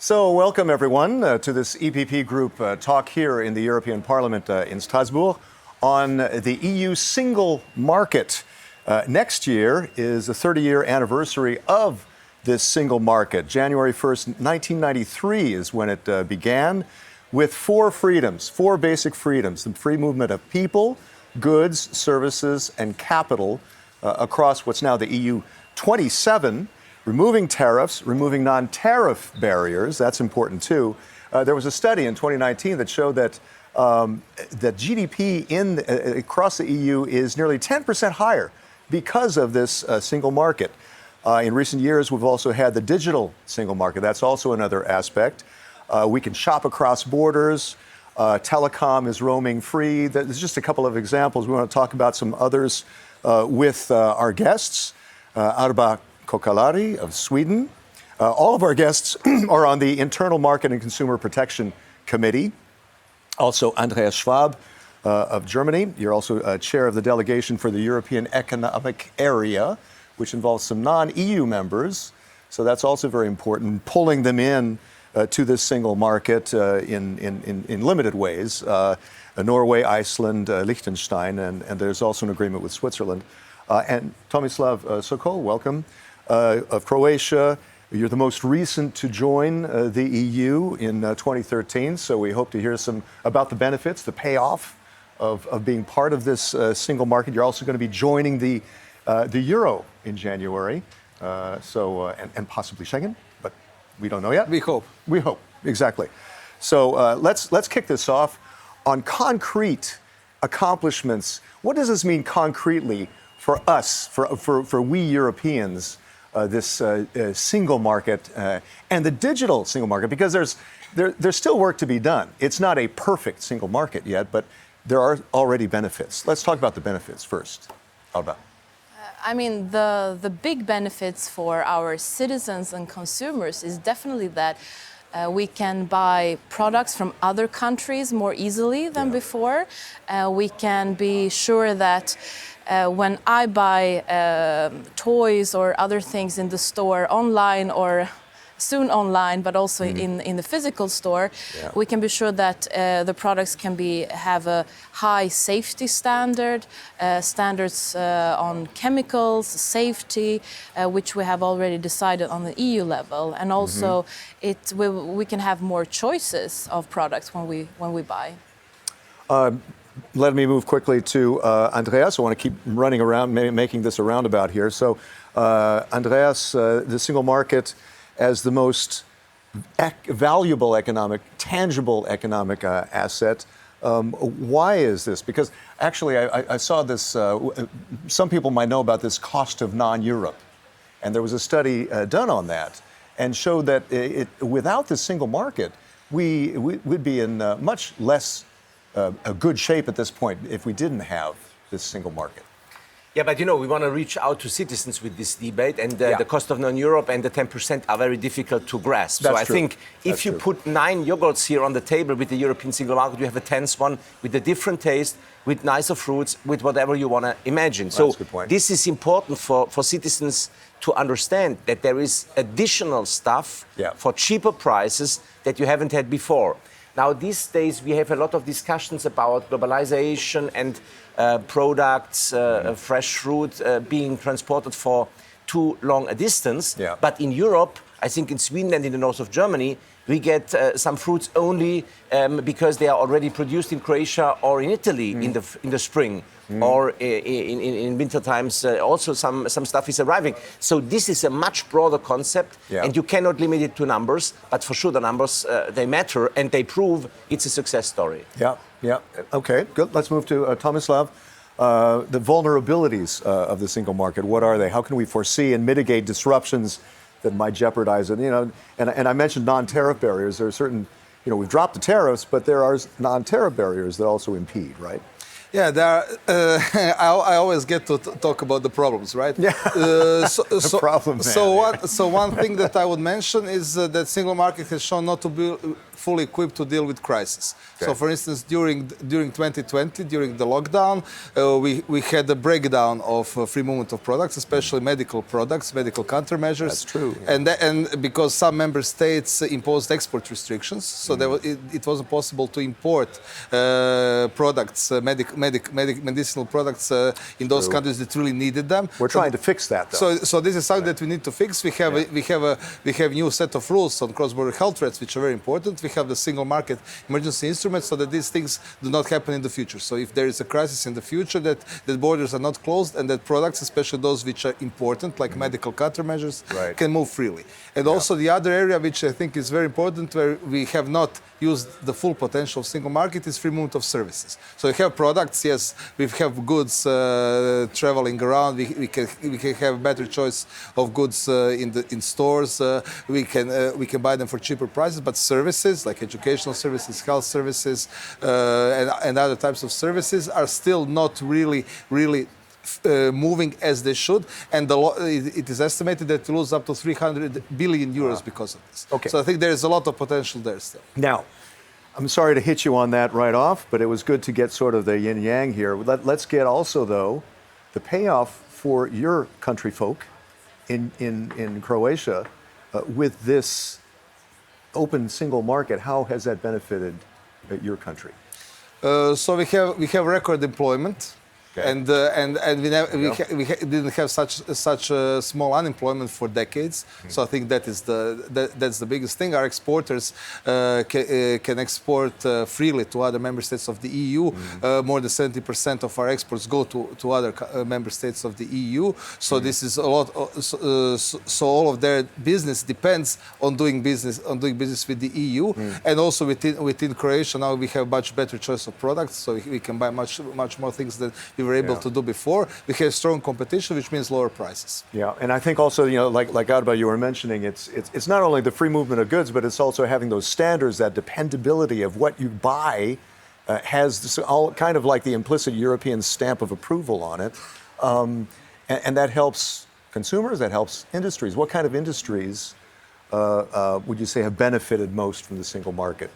So welcome everyone to this EPP group talk here in the European Parliament in Strasbourg on the EU single market. Next year is the 30-year anniversary of this single market. January 1st, 1993 is when it began with four basic freedoms: the free movement of people, goods, services, and capital across what's now the EU 27, removing tariffs, removing non-tariff barriers. That's important too. There was a study in 2019 that showed that that GDP across the EU is nearly 10% higher because of this single market. In recent years, we've also had the digital single market. That's also another aspect. We can shop across borders. Telecom is roaming free. There's just a couple of examples. We want to talk about some others with our guests. Arba Kokalari of Sweden. All of our guests are on the Internal Market and Consumer Protection Committee. Also, Andreas Schwab of Germany. You're also chair of the delegation for the European Economic Area, which involves some non-EU members. So that's also very important, pulling them in to this single market in limited ways. Norway, Iceland, Liechtenstein, and there's also an agreement with Switzerland. And Tomislav Sokol, welcome, of Croatia. You're the most recent to join the EU in 2013, so we hope to hear some about the benefits, the payoff of being part of this single market. You're also going to be joining the euro in January, and possibly Schengen, but we don't know yet. We hope. We hope, exactly. So let's kick this off on concrete accomplishments. What does this mean concretely for us, for we Europeans, this single market and the digital single market? Because there's still work to be done. It's not a perfect single market yet, but there are already benefits. Let's talk about the benefits first. Arba. I mean, the big benefits for our citizens and consumers is definitely that we can buy products from other countries more easily than before. We can be sure that when I buy toys or other things in the store online or soon online, but also in the physical store, we can be sure that the products can have a high safety standard, standards on chemicals, safety, which we have already decided on the EU level, and also we can have more choices of products when we buy. Let me move quickly to Andreas. I want to keep running around, making this a roundabout here. So, Andreas, the single market as the most valuable tangible economic asset. Why is this? Because actually, I saw this, some people might know about this cost of non-Europe. And there was a study done on that and showed that without the single market, we'd be in much less a good shape at this point if we didn't have this single market. Yeah, but we want to reach out to citizens with this debate, and the cost of non-Europe and the 10% are very difficult to grasp. That's so I think if you put 9 yogurts here on the table with the European single market, you have a 10th one with a different taste, with nicer fruits, with whatever you want to imagine. That's so a good point. This is important for citizens to understand that there is additional stuff for cheaper prices that you haven't had before. Now, these days, we have a lot of discussions about globalization and products, fresh fruit being transported for too long a distance. Yeah. But in Europe, I think in Sweden and in the north of Germany, we get some fruits only because they are already produced in Croatia or in Italy in the spring. Or in winter times, also some stuff is arriving. So this is a much broader concept, and you cannot limit it to numbers. But for sure, the numbers they matter, and they prove it's a success story. Yeah. Okay, good. Let's move to Tomislav. The vulnerabilities of the single market. What are they? How can we foresee and mitigate disruptions that might jeopardize it? And I mentioned non-tariff barriers. There are certain, we've dropped the tariffs, but there are non-tariff barriers that also impede, right? Yeah, there are, I always get to talk about the problems, right? Yeah. Problem, man. So one thing that I would mention is that single market has shown not to be fully equipped to deal with crisis. Okay. So, for instance, during 2020, during the lockdown, we had a breakdown of free movement of products, especially medical products, medical countermeasures. That's true. Yeah. And because some member states imposed export restrictions, so it wasn't possible to import products, medicinal products in those countries that really needed them. We're trying to fix that, though. So this is something that we need to fix. We have new set of rules on cross-border health threats, which are very important. We have the single market emergency instruments, so that these things do not happen in the future. So if there is a crisis in the future, that borders are not closed, and that products, especially those which are important, like medical countermeasures, can move freely. And also the other area, which I think is very important, where we have not used the full potential of single market, is free movement of services. So we have products, yes, we have goods traveling around. We can have better choice of goods in stores. We can buy them for cheaper prices, but services like educational services, health services, and other types of services are still not really moving as they should, and it is estimated that we lose up to 300 billion euros because of this. Okay. So I think there is a lot of potential there still. Now, I'm sorry to hit you on that right off, but it was good to get sort of the yin-yang here. Let's get also, though, the payoff for your country folk in Croatia with this open single market. How has that benefited your country? So we have record employment. Okay. And we didn't have such small unemployment for decades. So I think that's the biggest thing. Our exporters can export freely to other member states of the EU. More than 70% of our exports go to other member states of the EU. So this is a lot. So all of their business depends on doing business with the EU. And also within Croatia now we have much better choice of products. So we can buy much more things that we were able to do before. We have strong competition, which means lower prices. Yeah, and I think also, like Arba, you were mentioning, it's not only the free movement of goods, but it's also having those standards, that dependability of what you buy has this all kind of like the implicit European stamp of approval on it, and that helps consumers, that helps industries. What kind of industries would you say have benefited most from the single market?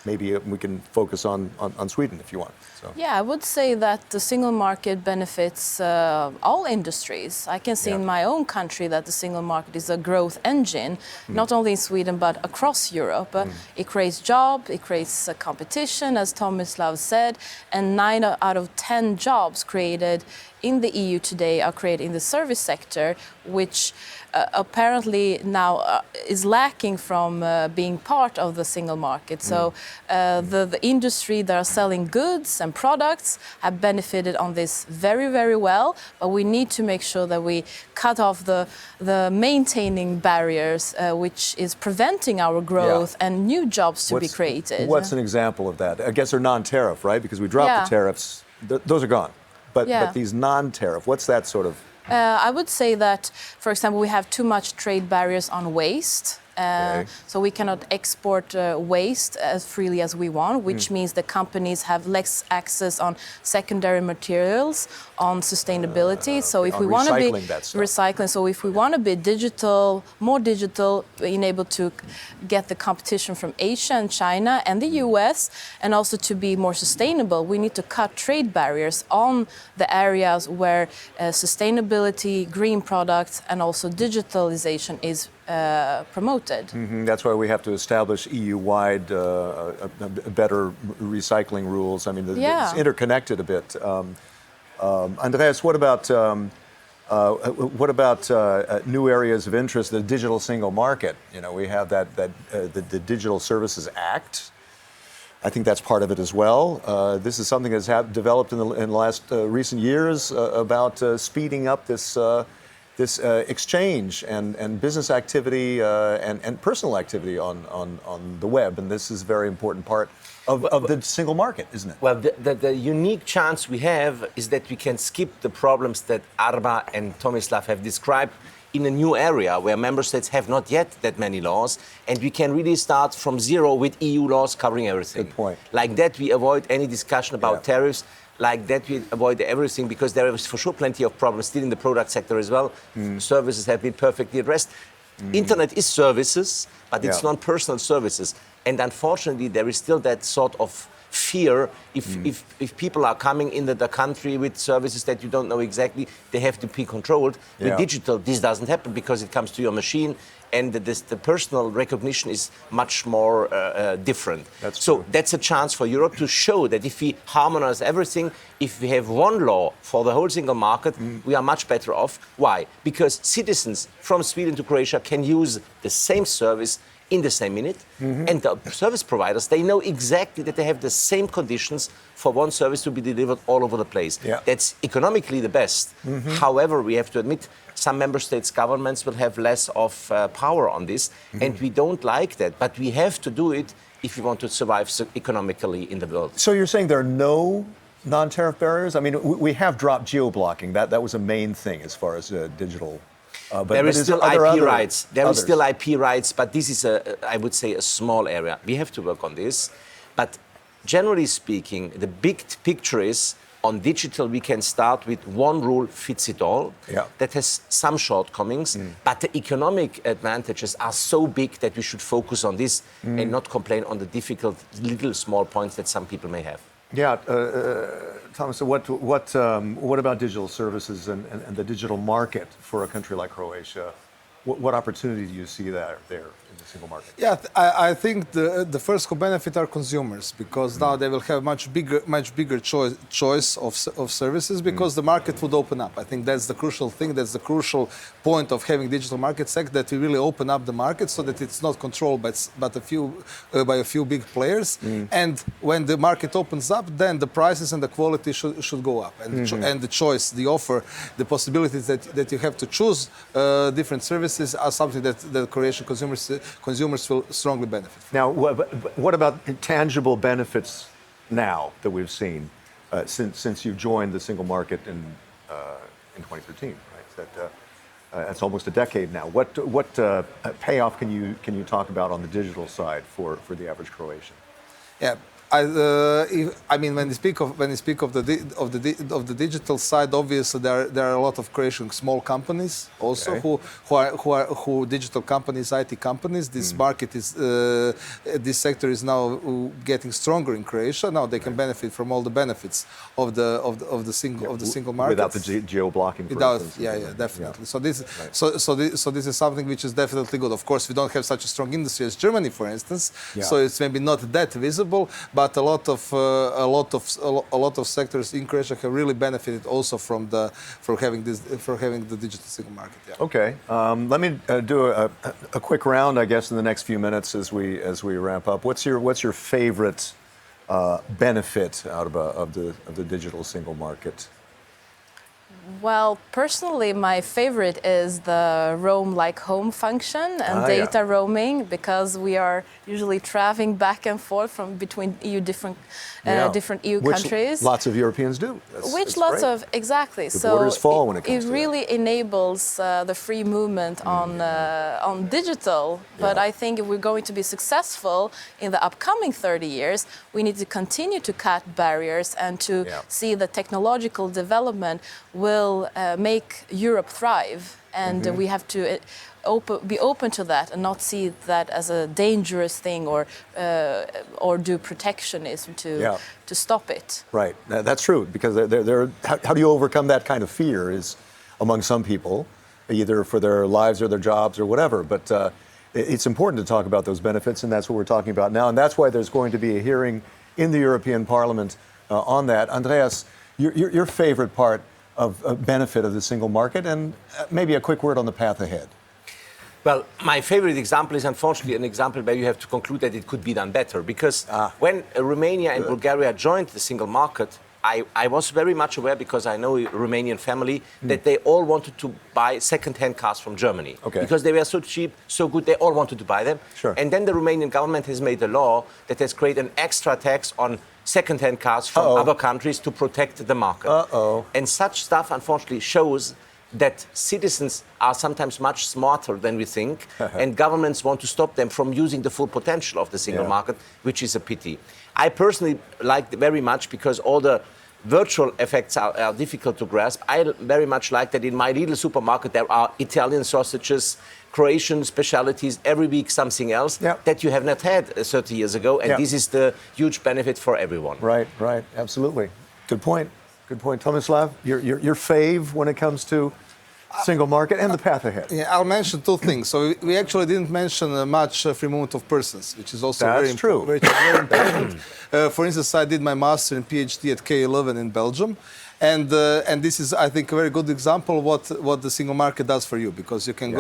Maybe we can focus on Sweden if you want. So. Yeah, I would say that the single market benefits all industries. I can see in my own country that the single market is a growth engine, not only in Sweden but across Europe. It creates jobs, it creates competition, as Tomislav said, and 9 out of 10 jobs created in the EU today are created in the service sector, which apparently now is lacking from being part of the single market. So the industry that are selling goods and products have benefited on this very, very well, but we need to make sure that we cut off the maintaining barriers, which is preventing our growth and new jobs to be created. What's an example of that? I guess they're non-tariff, right? Because we dropped the tariffs. Those are gone. But these non-tariff, what's that sort of? I would say that, for example, we have too much trade barriers on waste. So we cannot export waste as freely as we want, which means the companies have less access on secondary materials, on sustainability. So if we want to be recycling, so if we want to be digital, more digital, being able to get the competition from Asia and China and the US, and also to be more sustainable, we need to cut trade barriers on the areas where sustainability, green products, and also digitalization is promoted. That's why we have to establish EU-wide better recycling rules. I mean, it's interconnected a bit. Andreas, what about new areas of interest? The digital single market. We have the Digital Services Act. I think that's part of it as well. This is something that's developed in the last recent years about speeding up this exchange and business activity and personal activity on the web. And this is a very important part of the single market, isn't it? Well, the unique chance we have is that we can skip the problems that Arba and Tomislav have described in a new area where member states have not yet that many laws, and we can really start from zero with EU laws covering everything. Good point. Like that, we avoid any discussion about tariffs. Like that, we avoid everything, because there is for sure plenty of problems still in the product sector as well. Services have been perfectly addressed. Internet is services, but it's non-personal services. And unfortunately, there is still that sort of fear if people are coming into the country with services that you don't know exactly, they have to be controlled. With digital, this doesn't happen because it comes to your machine, and the personal recognition is much more different. That's a chance for Europe to show that if we harmonize everything, if we have one law for the whole single market, we are much better off. Why? Because citizens from Sweden to Croatia can use the same service in the same minute, and the service providers, they know exactly that they have the same conditions for one service to be delivered all over the place. That's economically the best. However, we have to admit, some member states' governments will have less of power on this, and we don't like that, but we have to do it if we want to survive economically in the world. So you're saying there are no non-tariff barriers? I mean, we have dropped geo-blocking. That was a main thing as far as digital. But there is still IP rights. There is still IP rights, but this is, I would say, a small area. We have to work on this. But generally speaking, the big picture is on digital, we can start with one rule fits it all. That has some shortcomings, but the economic advantages are so big that we should focus on this and not complain on the difficult little small points that some people may have. Thomas, so what about digital services and the digital market for a country like Croatia? What opportunity do you see there in the single market? I think the first who benefit are consumers, because now they will have much bigger choice of services, because the market would open up. I think that's the crucial thing. That's the crucial point of having digital market sector, that we really open up the market so that it's not controlled by a few big players. And when the market opens up, then the prices and the quality should go up, and the choice, the offer, the possibilities that you have to choose different services are something that the Croatian consumers will strongly benefit from. Now, what about tangible benefits now that we've seen since you joined the single market in 2013? Right, that's almost a decade now. What payoff can you talk about on the digital side for the average Croatian? I mean, when you speak of the digital side, obviously there are a lot of Croatian small companies also who digital companies, IT companies. This market is this sector is now getting stronger in Croatia. Now they can benefit from all the benefits of the single market without the geo-blocking. Definitely. So this is something which is definitely good. Of course, we don't have such a strong industry as Germany, for instance. So it's maybe not that visible. But a lot of sectors in Croatia have really benefited also from having the digital single market. Okay, let me do a quick round, I guess, in the next few minutes as we wrap up. What's your favorite benefit of the digital single market? Well, personally, my favorite is the roam like home function and data roaming, because we are usually traveling back and forth between different EU countries. Lots of Europeans do. Exactly. The borders fall when it comes to it really enables the free movement on digital. But I think if we're going to be successful in the upcoming 30 years, we need to continue to cut barriers and to see the technological development will make Europe thrive, and we have to be open to that and not see that as a dangerous thing or do protectionism to stop it. Right, that's true, because how do you overcome that kind of fear is among some people, either for their lives or their jobs or whatever, but it's important to talk about those benefits, and that's what we're talking about now, and that's why there's going to be a hearing in the European Parliament on that. Andreas, your favorite part of benefit of the single market, and maybe a quick word on the path ahead. Well, my favorite example is unfortunately an example where you have to conclude that it could be done better, because when Romania and Bulgaria joined the single market, I was very much aware, because I know a Romanian family, that they all wanted to buy second-hand cars from Germany. Because they were so cheap, so good, they all wanted to buy them. And then the Romanian government has made a law that has created an extra tax on second-hand cars from other countries to protect the market. And such stuff, unfortunately, shows that citizens are sometimes much smarter than we think, and governments want to stop them from using the full potential of the single market, which is a pity. I personally like it very much because all the virtual effects are difficult to grasp. I very much like that in my little supermarket there are Italian sausages, Croatian specialities, every week something else that you have not had 30 years ago, and this is the huge benefit for everyone. Right, right, absolutely. Good point. Good point. Tomislav, your fave when it comes to single market and the path ahead. Yeah, I'll mention two things. So we actually didn't mention much free movement of persons, which is also very important. For instance, I did my master and PhD at K11 in Belgium. And this is, I think, a very good example of what the single market does for you, because you can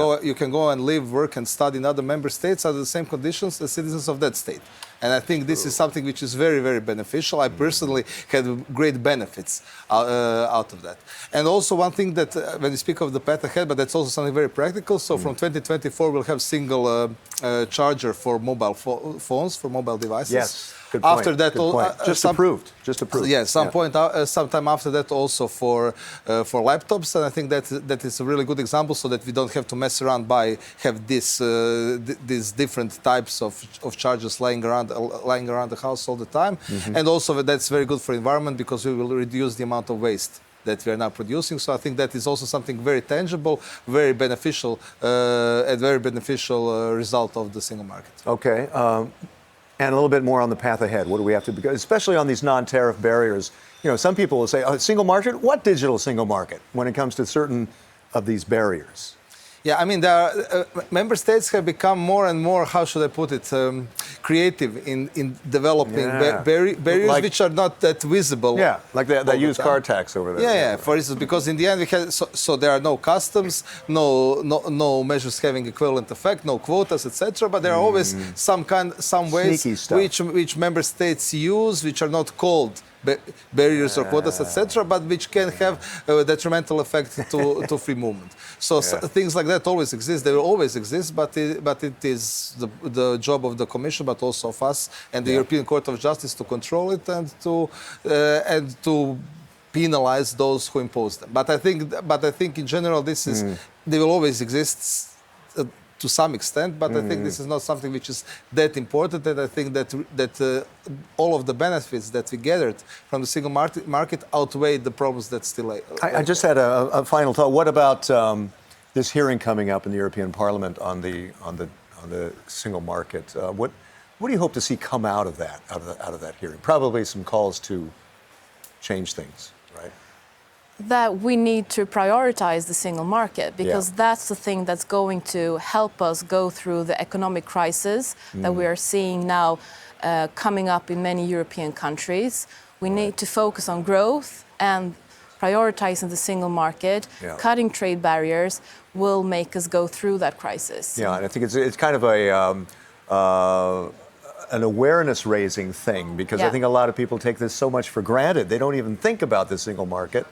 go and live, work, and study in other member states under the same conditions as citizens of that state. And I think this is something which is very, very beneficial. I personally had great benefits out of that. And also one thing that when you speak of the path ahead, but that's also something very practical. So from 2024, we'll have single charger for mobile phones, for mobile devices. Yes. Good point. After that, just approved. Yeah, sometime after that also for laptops, and I think that is a really good example, so that we don't have to mess around have these different types of chargers lying around the house all the time, and also that's very good for environment because we will reduce the amount of waste that we are now producing. So I think that is also something very tangible, very beneficial, and very beneficial result of the single market. Okay. And a little bit more on the path ahead. What do we have to do, especially on these non-tariff barriers? You know, some people will say, single market? What digital single market when it comes to certain of these barriers? Yeah, I mean, member states have become more and more, how should I put it, creative in developing barriers which are not that visible. Yeah, like that used car tax over there. Yeah, for instance, because in the end, we have, so there are no customs, no measures having equivalent effect, no quotas, etc. But there are always some ways which member states use, which are not called barriers or quotas, etc., but which can have a detrimental effect to free movement. So things like that always exist. They will always exist, but it is the job of the Commission, but also of us and the European Court of Justice to control it and to penalize those who impose them. But I think in general they will always exist to some extent, but I think this is not something which is that important, and I think that all of the benefits that we gathered from the single market outweigh the problems that still lie. I just had a final thought. What about this hearing coming up in the European Parliament on the single market? What do you hope to see come out of that hearing? Probably some calls to change things, right? That we need to prioritize the single market, because that's the thing that's going to help us go through the economic crisis that we are seeing now coming up in many European countries. We need to focus on growth, and prioritizing the single market, cutting trade barriers will make us go through that crisis. Yeah, and I think it's kind of an awareness-raising thing, because I think a lot of people take this so much for granted. They don't even think about the single market.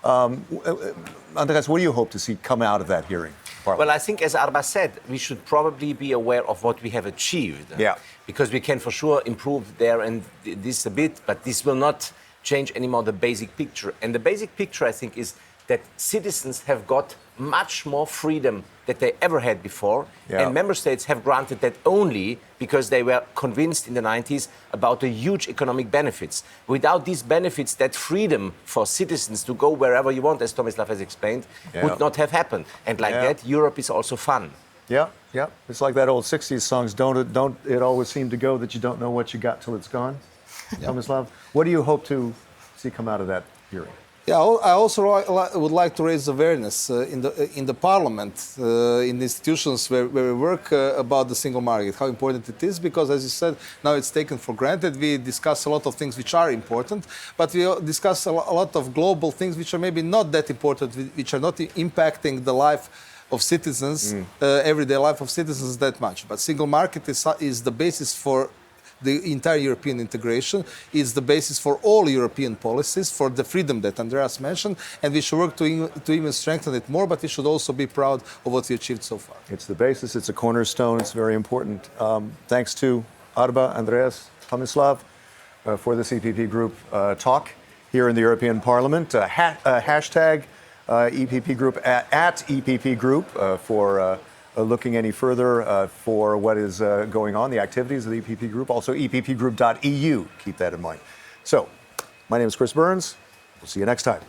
Andreas, what do you hope to see come out of that hearing? Well, I think, as Arba said, we should probably be aware of what we have achieved. Yeah. Because we can for sure improve there and this a bit, but this will not change anymore the basic picture. And the basic picture, I think, is that citizens have got much more freedom that they ever had before. And member states have granted that only because they were convinced in the 90s about the huge economic benefits. Without these benefits, that freedom for citizens to go wherever you want, as Tomislav has explained, would not have happened. And like that, Europe is also fun. Yeah, yeah. It's like that old 60s songs, don't it always seem to go that you don't know what you got till it's gone? Tomislav, what do you hope to see come out of that hearing? Yeah, I also would like to raise awareness in the Parliament, in the institutions where we work about the single market, how important it is, because, as you said, now it's taken for granted. We discuss a lot of things which are important, but we discuss a lot of global things which are maybe not that important, which are not impacting the life of citizens, everyday life of citizens that much. But single market is the basis for the entire European integration, is the basis for all European policies, for the freedom that Andreas mentioned, and we should work to even strengthen it more, but we should also be proud of what we achieved so far. It's the basis, it's a cornerstone, it's very important. Thanks to Arba, Andreas, Tomislav for the CPP Group talk here in the European Parliament. Hashtag EPP Group at EPP Group for looking any further for what is going on, the activities of the EPP Group. Also, eppgroup.eu. Keep that in mind. So, my name is Chris Burns. We'll see you next time.